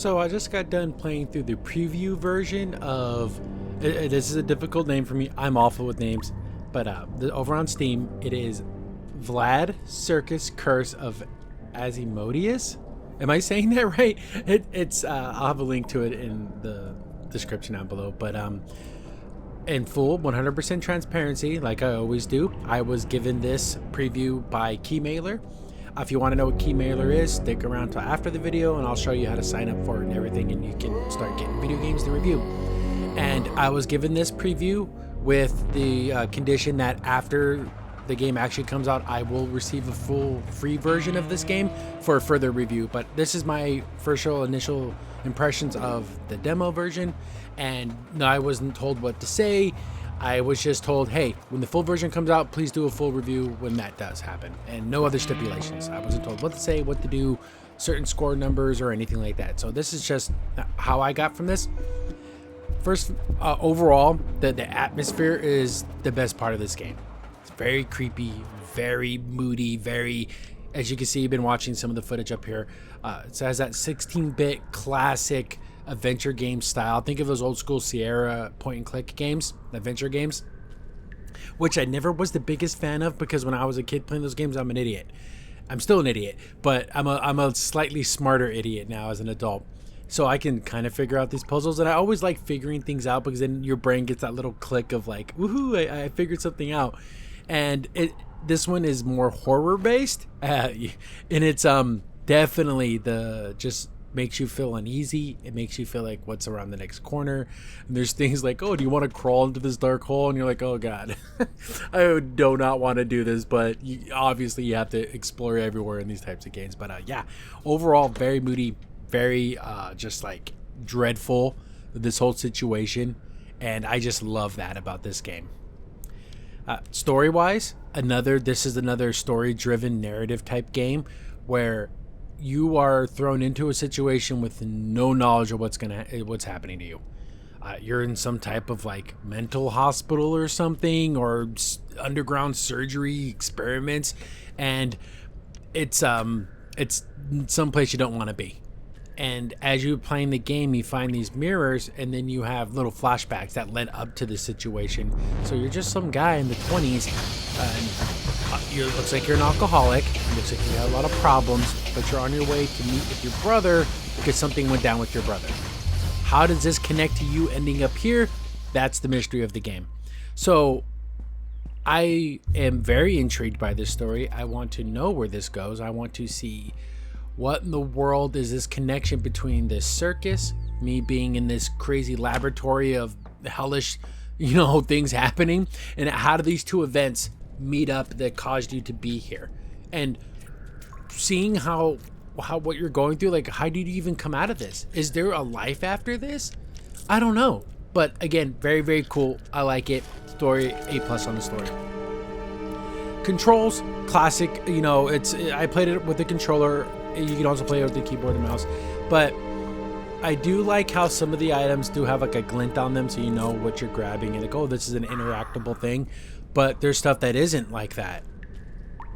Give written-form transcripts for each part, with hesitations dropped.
So I just got done playing through the preview version of. This is a difficult name for me. I'm awful with names, but over on Steam, it is Vlad Circus Curse of Asmodeus. Am I saying that right? It's. I'll have a link to it in the description down below. But in full 100% transparency, like I always do, I was given this preview by Keymailer. If you want to know what Keymailer is, stick around till after the video and I'll show you how to sign up for it and everything, and you can start getting video games to review. And I was given this preview with the condition that after the game actually comes out, I will receive a full free version of this game for further review. But this is my first initial impressions of the demo version, and I wasn't told what to say. I was just told, hey, when the full version comes out, please do a full review when that does happen, and no other stipulations. I wasn't told what to say, what to do, certain score numbers, or anything like that. So this is just how I got from this. First, overall, the atmosphere is the best part of this game. It's very creepy, very moody, very, as you can see, you've been watching some of the footage up here. It has that 16-bit classic adventure game style. Think of those old school Sierra point and click games, adventure games, which I never was the biggest fan of, because when I was a kid playing those games, I'm an idiot. I'm still an idiot, but I'm a slightly smarter idiot now as an adult. So I can kind of figure out these puzzles, and I always like figuring things out, because then your brain gets that little click of like, woohoo, I figured something out. And this one is more horror based, and it's definitely just makes you feel uneasy. It makes you feel like what's around the next corner. And there's things like, oh, do you want to crawl into this dark hole? And you're like, oh god, I do not want to do this. But obviously you have to explore everywhere in these types of games. But yeah, overall very moody, very just like dreadful, this whole situation. And I just love that about this game. Story wise, this is another story driven narrative type game where you are thrown into a situation with no knowledge of what's happening to you. You're in some type of like mental hospital or something, or underground surgery experiments, and it's someplace you don't want to be. And as you're playing the game, you find these mirrors, and then you have little flashbacks that led up to the situation. So you're just some guy in the 20s, and looks like you're an alcoholic, looks like you got a lot of problems, but you're on your way to meet with your brother because something went down with your brother. How does this connect to you ending up here? That's the mystery of the game. So I am very intrigued by this story. I want to know where this goes. I want to see what in the world is this connection between this circus, me being in this crazy laboratory of hellish, things happening, and how do these two events meet up that caused you to be here? And seeing how what you're going through, like, how did you even come out of this? Is there a life after this? I don't know. But again, very, very cool. I like it. Story, A+ on the story. Controls, classic. I played it with the controller. You can also play it with the keyboard and mouse. But I do like how some of the items do have like a glint on them, so you know what you're grabbing, and like, oh, this is an interactable thing. But there's stuff that isn't like that.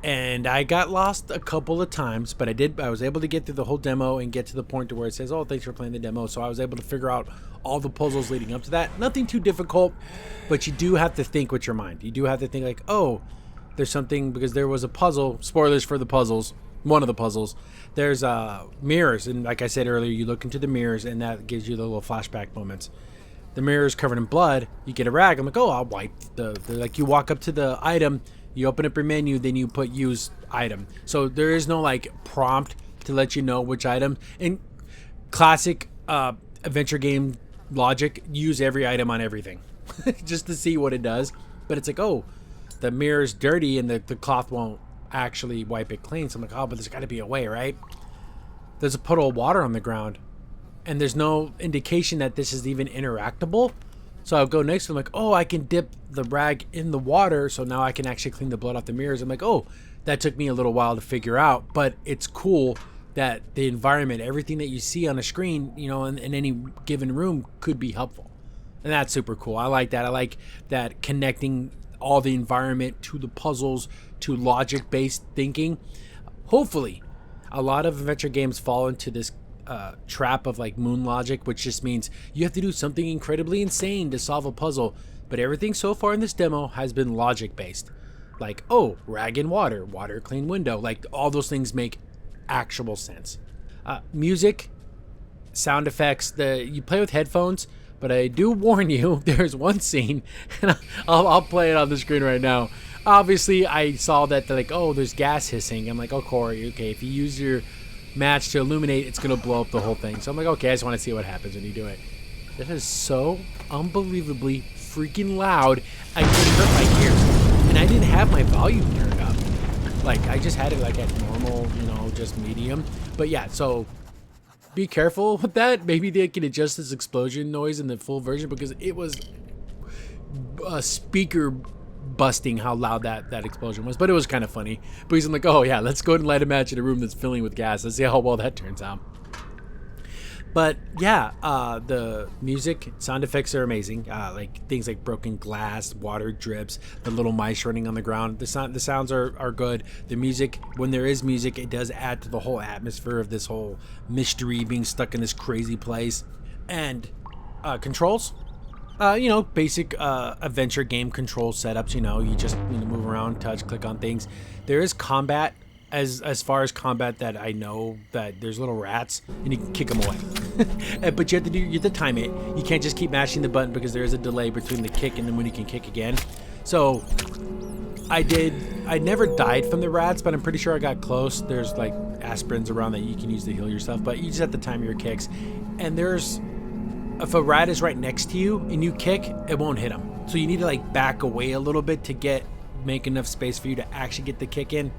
And I got lost a couple of times, but I was able to get through the whole demo and get to the point to where it says, oh, thanks for playing the demo. So I was able to figure out all the puzzles leading up to that. Nothing too difficult, but you do have to think with your mind. You do have to think like, oh, there's something, because there was a puzzle. Spoilers for the puzzles. One of the puzzles. There's mirrors, and like I said earlier, you look into the mirrors, and that gives you the little flashback moments. The mirror is covered in blood. You get a rag. I'm like, oh, I'll wipe like, you walk up to the item, you open up your menu, then you put use item. So there is no like prompt to let you know which item. In classic adventure game logic, use every item on everything just to see what it does. But it's like, oh, the mirror's dirty and the cloth won't actually wipe it clean. So I'm like, oh, but there's got to be a way, right? There's a puddle of water on the ground, and there's no indication that this is even interactable. So I'll go next to them like, oh, I can dip the rag in the water, so now I can actually clean the blood off the mirrors. I'm like, oh, that took me a little while to figure out, but it's cool that the environment, everything that you see on a screen, in any given room could be helpful. And that's super cool. I like that. I like that connecting all the environment to the puzzles, to logic-based thinking. Hopefully, a lot of adventure games fall into this trap of like moon logic, which just means you have to do something incredibly insane to solve a puzzle. But everything so far in this demo has been logic based. Like, oh, rag and water, water clean window. Like all those things make actual sense. Music, sound effects, you play with headphones, but I do warn you, there's one scene, and I'll play it on the screen right now. Obviously, I saw that they're like, oh, there's gas hissing. I'm like, oh, Corey, okay, if you use your match to illuminate, it's going to blow up the whole thing. So I'm like, okay, I just want to see what happens when you do it. That is so unbelievably freaking loud, I couldn't hurt my ears. And I didn't have my volume turned up. Like, I just had it like at normal, just medium. But yeah, so be careful with that. Maybe they can adjust this explosion noise in the full version, because it was a speaker busting how loud that explosion was. But it was kind of funny, because I'm like, oh yeah, let's go ahead and light a match in a room that's filling with gas. Let's see how well that turns out. But yeah, the music, sound effects are amazing. Like things like broken glass, water drips, the little mice running on the ground. The sounds are good. The music, when there is music, it does add to the whole atmosphere of this whole mystery, being stuck in this crazy place. And controls, basic adventure game control setups. You just move around, touch, click on things. There is combat. As far as combat, that I know that there's little rats and you can kick them away. But you have to time it. You can't just keep mashing the button, because there is a delay between the kick and then when you can kick again. So I never died from the rats, but I'm pretty sure I got close. There's like aspirins around that you can use to heal yourself, but you just have to time your kicks. And if a rat is right next to you and you kick, it won't hit him. So you need to like back away a little bit to make enough space for you to actually get the kick in.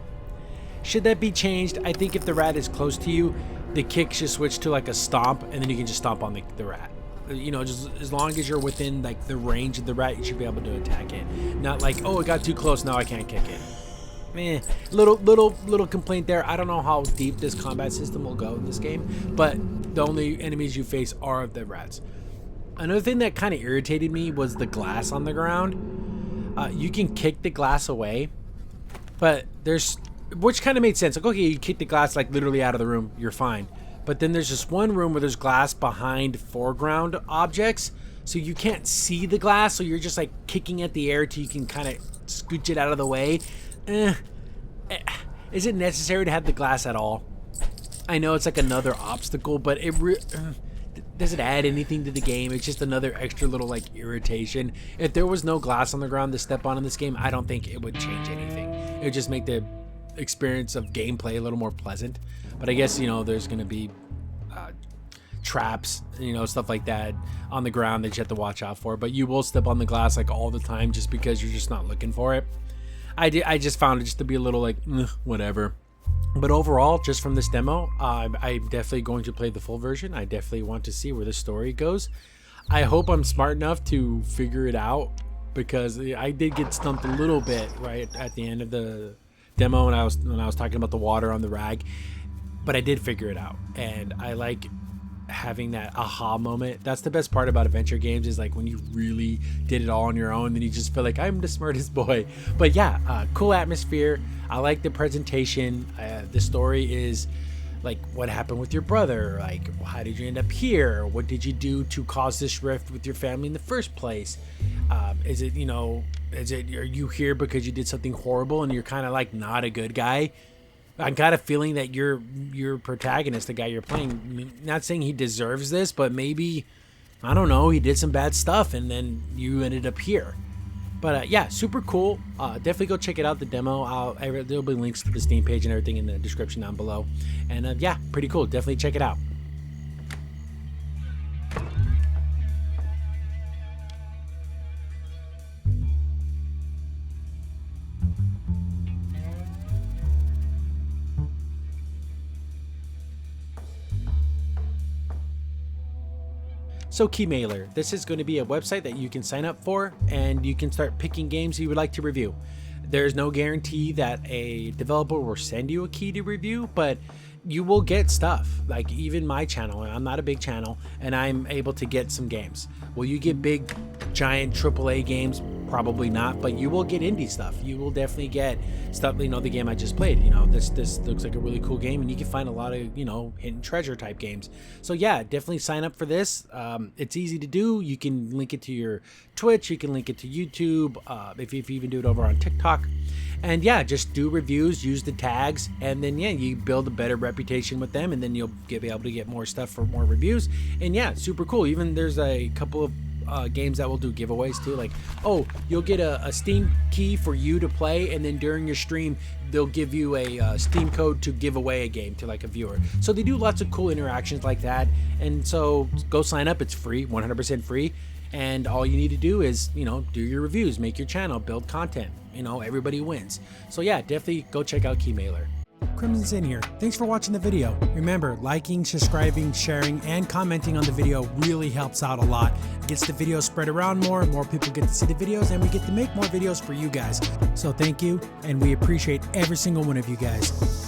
Should that be changed? I think if the rat is close to you, the kick should switch to like a stomp, and then you can just stomp on the rat. Just as long as you're within like the range of the rat, you should be able to attack it. Not like, oh, it got too close, now I can't kick it. Little complaint there. I don't know how deep this combat system will go in this game, but the only enemies you face are the rats. Another thing that kind of irritated me was the glass on the ground. You can kick the glass away, but which kind of made sense. Like, okay, you kick the glass like literally out of the room, you're fine. But then there's just one room where there's glass behind foreground objects, so you can't see the glass, so you're just like kicking at the air till you can kind of scooch it out of the way. Is it necessary to have the glass at all? I know it's like another obstacle, but does it add anything to the game? It's just another extra little like irritation. If there was no glass on the ground to step on in this game, I don't think it would change anything. It would just make the experience of gameplay a little more pleasant. But I guess there's gonna be traps, stuff like that on the ground that you have to watch out for, but you will step on the glass like all the time just because you're just not looking for it. I just found it just to be a little like whatever. But overall, just from this demo, I'm definitely going to play the full version. I definitely want to see where the story goes. I hope I'm smart enough to figure it out, because I did get stumped a little bit right at the end of the demo when I was talking about the water on the rag, but I did figure it out, and I like having that aha moment. That's the best part about adventure games, is like when you really did it all on your own, then you just feel like I'm the smartest boy. But yeah, cool atmosphere. I like the presentation. The story is like, what happened with your brother? Like, how did you end up here? What did you do to cause this rift with your family in the first place? Are you here because you did something horrible and you're kind of like not a good guy? I got a feeling that your protagonist, the guy you're playing, not saying he deserves this, but maybe, I don't know, he did some bad stuff and then you ended up here. But yeah, super cool. Definitely go check it out, the demo. There'll be links to the Steam page and everything in the description down below. And yeah, pretty cool. Definitely check it out. So Keymailer, this is going to be a website that you can sign up for, and you can start picking games you would like to review. There's no guarantee that a developer will send you a key to review, but you will get stuff. Like even my channel, and I'm not a big channel, and I'm able to get some games. Will you get big, giant AAA games? Probably not, but you will get indie stuff. You will definitely get stuff, the game I just played, this looks like a really cool game, and you can find a lot of, hidden treasure type games. So yeah, definitely sign up for this. It's easy to do. You can link it to your Twitch, you can link it to YouTube, if you even do it over on TikTok. And yeah, just do reviews, use the tags, and then yeah, you build a better reputation with them, and then you'll be able to get more stuff for more reviews. And yeah, super cool. Even there's a couple of games that will do giveaways too, like, oh, you'll get a Steam key for you to play, and then during your stream they'll give you a Steam code to give away a game to like a viewer. So they do lots of cool interactions like that, and so go sign up. It's free, 100% free, and all you need to do is do your reviews, make your channel, build content. Everybody wins. So yeah, definitely go check out Keymailer. Crimson Sin here. Thanks for watching the video. Remember, liking, subscribing, sharing, and commenting on the video really helps out a lot. It gets the video spread around more people get to see the videos, and we get to make more videos for you guys. So thank you, and we appreciate every single one of you guys.